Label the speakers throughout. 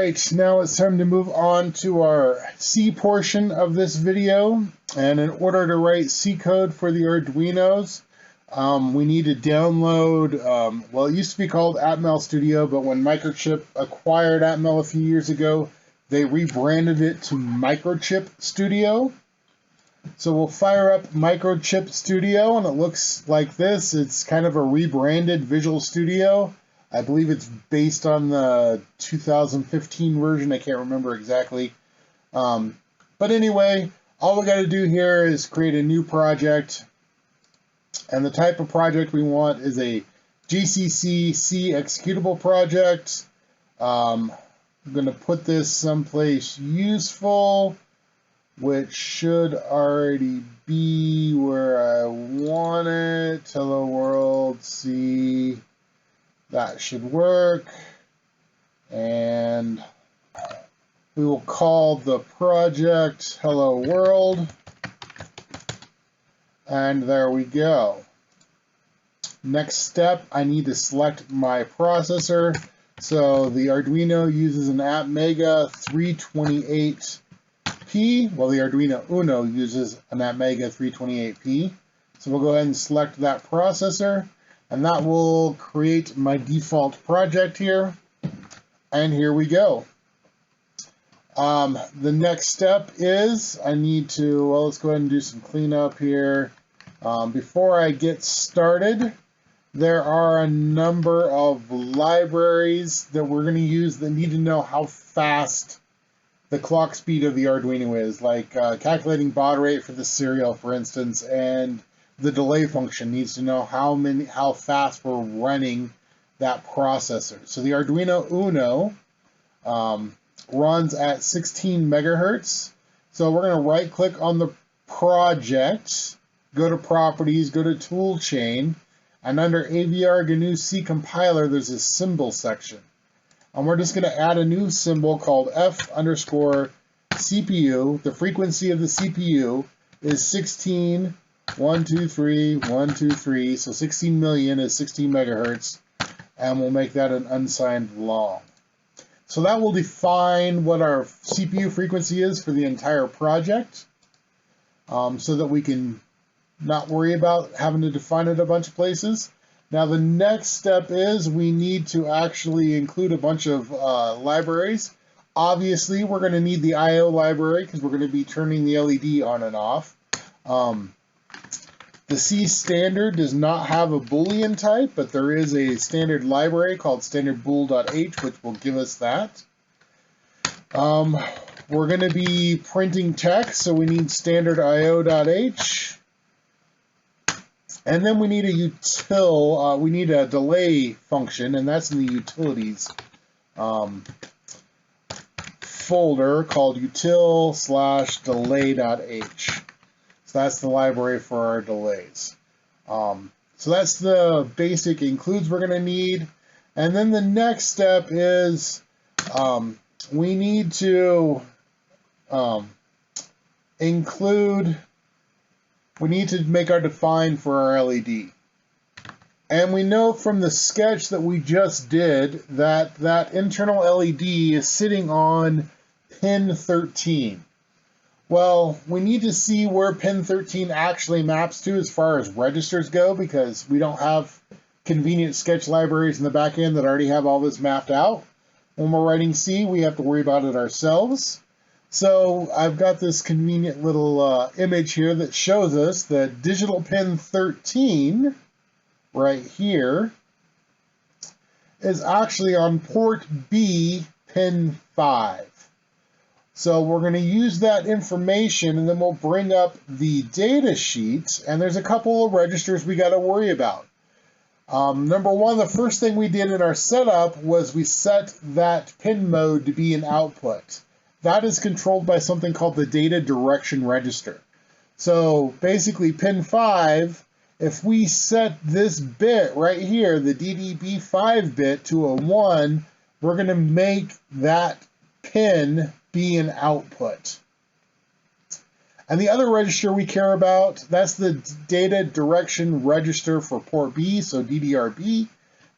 Speaker 1: Alright, now it's time to move on to our C portion of this video. And in order to write C code for the Arduinos, we need to download, well, it used to be called Atmel Studio, but when Microchip acquired Atmel a few years ago, they rebranded it to Microchip Studio. So we'll fire up Microchip Studio, and it looks like this. It's kind of a rebranded Visual Studio. I believe it's based on the 2015 version. I can't remember exactly. But anyway, all we got to do here is create a new project. And the type of project we want is a GCC C executable project. I'm going to put this someplace useful, which should already be where I want it. Hello world, C. That should work. And we will call the project Hello World. And there we go. Next step, I need to select my processor. So the Arduino uses an Atmega 328P. Well, the Arduino Uno uses an Atmega 328P. So we'll go ahead and select that processor. And that will create my default project here. And here we go. The next step is I need to, well, let's go ahead and do some cleanup here. Before I get started, there are a number of libraries that we're going to use that need to know how fast the clock speed of the Arduino is, like calculating baud rate for the serial, for instance, and the delay function needs to know how fast we're running that processor. So the Arduino Uno runs at 16 megahertz. So we're going to right click on the project, go to properties, go to tool chain, and under AVR GNU C compiler there's a symbol section. And we're just going to add a new symbol called F_CPU. The frequency of the CPU is 16 1, 2, 3, 1, 2, 3. So 16 million is 16 megahertz, and we'll make that an unsigned long. So that will define what our CPU frequency is for the entire project, so that we can not worry about having to define it a bunch of places. Now the next step is we need to actually include a bunch of libraries. Obviously, we're going to need the I/O library because we're going to be turning the LED on and off. The C standard does not have a Boolean type, but there is a standard library called standardbool.h, which will give us that. We're going to be printing text, so we need standardIO.h. And then we need a we need a delay function, and that's in the utilities folder called util/delay.h. So that's the library for our delays. So that's the basic includes we're going to need. And then the next step is we need to make our define for our LED. And we know from the sketch that we just did that that internal LED is sitting on pin 13. Well, we need to see where pin 13 actually maps to as far as registers go, because we don't have convenient sketch libraries in the back end that already have all this mapped out. When we're writing C, we have to worry about it ourselves. So I've got this convenient little image here that shows us that digital pin 13 right here is actually on port B, pin 5. So we're going to use that information, and then we'll bring up the data sheet, and there's a couple of registers we got to worry about. Number one, the first thing we did in our setup was we set that pin mode to be an output. That is controlled by something called the data direction register. So basically pin 5, if we set this bit right here, the DDB5 bit, to a 1, we're going to make that pin be an output. And the other register we care about, that's the data direction register for port B, so DDRB.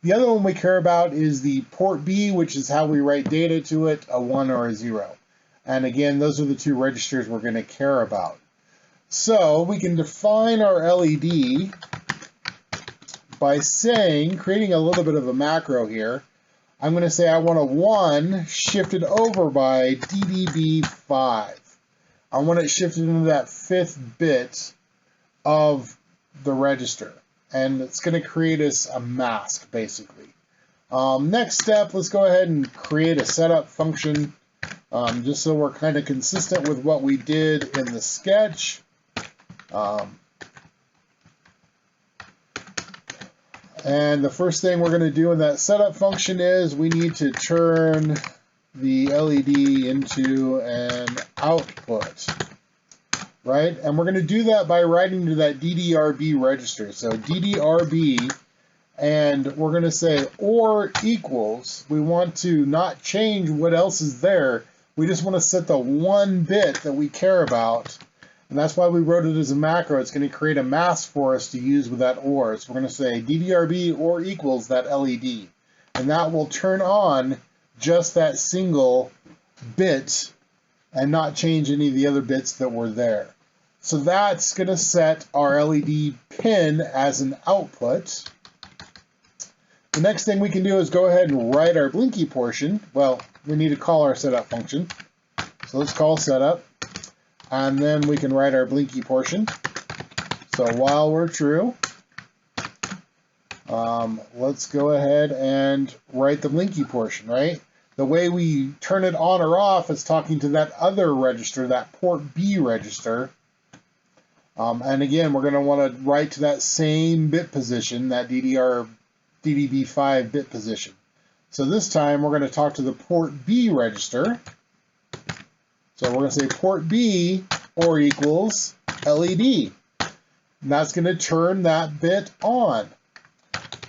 Speaker 1: The other one we care about is the port B, which is how we write data to it, a 1 or a 0. And again, those are the two registers we're going to care about. So we can define our LED by saying, creating a little bit of a macro here. I'm going to say I want a 1 shifted over by DDB5. I want it shifted into that 5th bit of the register. And it's going to create us a mask, basically. Next step, let's go ahead and create a setup function, just so we're kind of consistent with what we did in the sketch. And the first thing we're going to do in that setup function is we need to turn the LED into an output, right? And we're going to do that by writing to that DDRB register. So DDRB, and we're going to say or equals. We want to not change what else is there. We just want to set the 1 bit that we care about. And that's why we wrote it as a macro. It's going to create a mask for us to use with that OR. So we're going to say DDRB or equals that LED. And that will turn on just that single bit and not change any of the other bits that were there. So that's going to set our LED pin as an output. The next thing we can do is go ahead and write our blinky portion. Well, we need to call our setup function. So let's call setup. And then we can write our blinky portion. So while we're true, let's go ahead and write the blinky portion, right? The way we turn it on or off is talking to that other register, that port B register. And again, we're going to want to write to that same bit position, that DDB5 bit position. So this time we're going to talk to the port B register. So we're going to say port B or equals LED. And that's going to turn that bit on.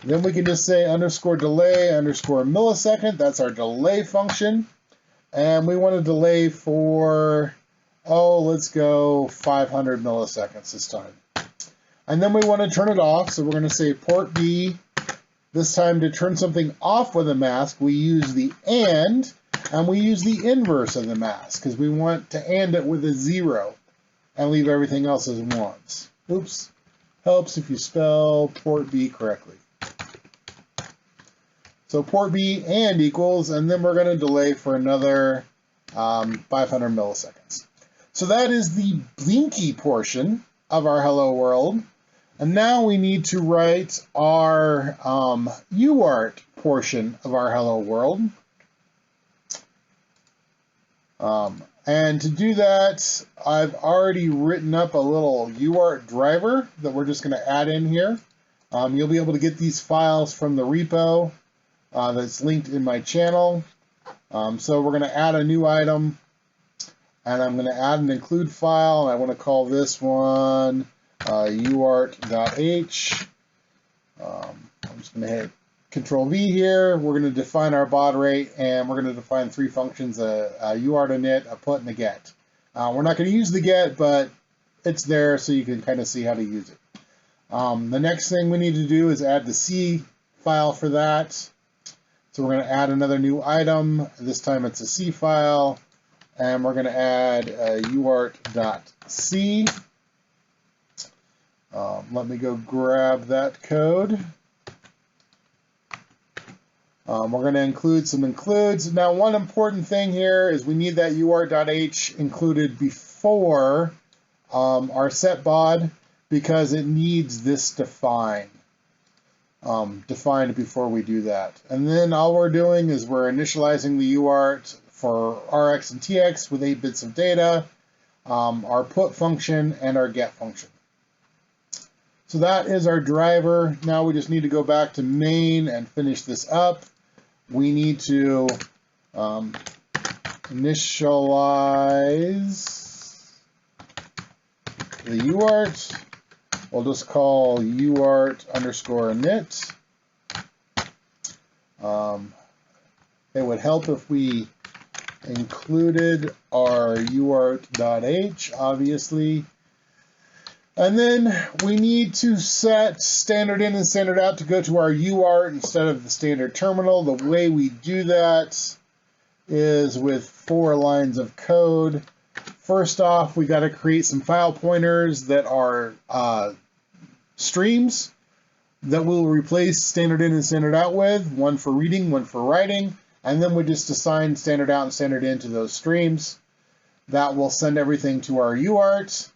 Speaker 1: Then we can just say underscore delay underscore millisecond. That's our delay function. And we want to delay for, let's go 500 milliseconds this time. And then we want to turn it off. So we're going to say port B. This time to turn something off with a mask, we use the AND. And we use the inverse of the mask because we want to AND it with a 0 and leave everything else as 1s. Oops. Helps if you spell port B correctly. So port B and equals, and then we're going to delay for another 500 milliseconds. So that is the blinky portion of our hello world. And now we need to write our UART portion of our hello world. And to do that, I've already written up a little UART driver that we're just going to add in here. You'll be able to get these files from the repo that's linked in my channel. So we're going to add a new item, and I'm going to add an include file, and I want to call this one uart.h. I'm just going to hit Control V here. We're going to define our baud rate, and we're going to define 3 functions, a UART, a init, a put, and a get. We're not going to use the get, but it's there so you can kind of see how to use it. The next thing we need to do is add the C file for that. So we're going to add another new item. This time it's a C file, and we're going to add uart.c. Let me go grab that code. We're going to include some includes. Now, one important thing here is we need that uart.h included before our set baud because it needs this defined before we do that. And then all we're doing is we're initializing the UART for RX and TX with 8 bits of data, our put function, and our get function. So that is our driver. Now we just need to go back to main and finish this up. We need to initialize the UART. We'll just call UART underscore init. It would help if we included our UART.h, obviously. And then we need to set standard in and standard out to go to our UART instead of the standard terminal. The way we do that is with 4 lines of code. First off, we got to create some file pointers that are streams that we'll replace standard in and standard out with, one for reading, one for writing, and then we just assign standard out and standard in to those streams. That will send everything to our UART.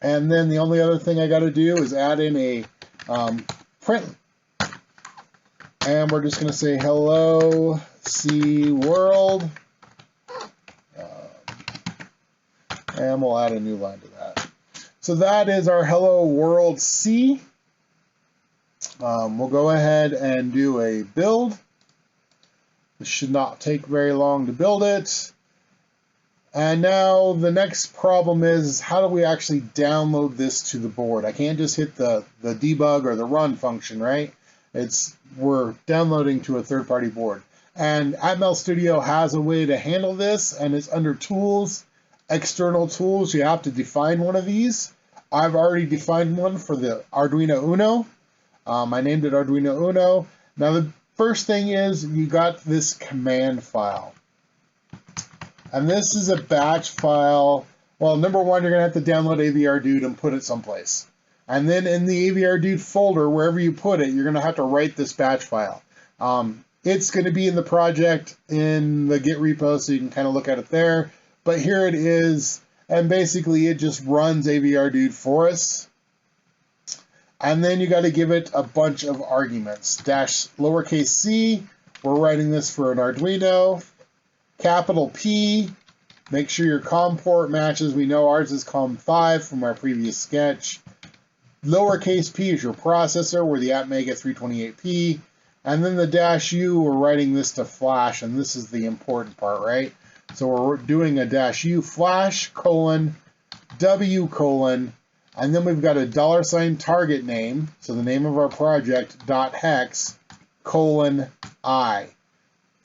Speaker 1: And then the only other thing I got to do is add in a print. And we're just going to say hello C world. And we'll add a new line to that. So that is our hello world C. We'll go ahead and do a build. This should not take very long to build it. And now the next problem is, how do we actually download this to the board? I can't just hit the debug or the run function, right? We're downloading to a third-party board. And Atmel Studio has a way to handle this, and it's under Tools, External Tools. You have to define one of these. I've already defined one for the Arduino Uno. I named it Arduino Uno. Now the first thing is you got this command file. And this is a batch file. Well, number one, you're going to have to download AVRDude and put it someplace. And then in the AVRDude folder, wherever you put it, you're going to have to write this batch file. It's going to be in the project in the Git repo, so you can kind of look at it there. But here it is, and basically it just runs AVRDude for us. And then you got to give it a bunch of arguments. Dash lowercase c, we're writing this for an Arduino. Capital P, make sure your COM port matches. We know ours is COM5 from our previous sketch. Lowercase p is your processor. We're the Atmega 328P. And then the dash U, we're writing this to flash, and this is the important part, right? So we're doing a dash U flash colon W colon, and then we've got a $ target name, so the name of our project, dot hex colon I.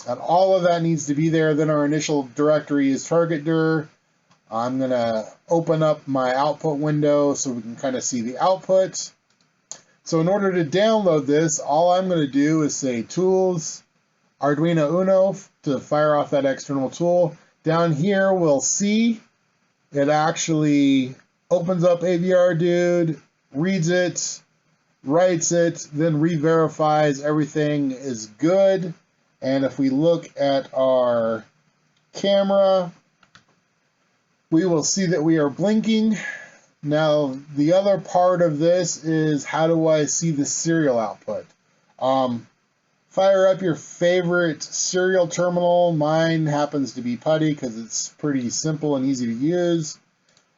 Speaker 1: And all of that needs to be there. Then our initial directory is target dir. I'm going to open up my output window so we can kind of see the output. So in order to download this, all I'm going to do is say Tools, Arduino Uno to fire off that external tool. Down here we'll see it actually opens up AVRDude, reads it, writes it, then re-verifies everything is good. And if we look at our camera, we will see that we are blinking. Now, the other part of this is, how do I see the serial output? Fire up your favorite serial terminal. Mine happens to be PuTTY because it's pretty simple and easy to use.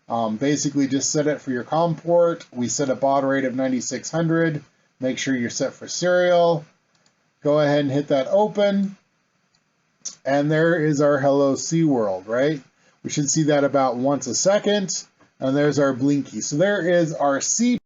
Speaker 1: Basically, just set it for your COM port. We set a baud rate of 9600. Make sure you're set for serial. Go ahead and hit that open, and there is our Hello C World, right? We should see that about once a second, and there's our Blinky. So there is our C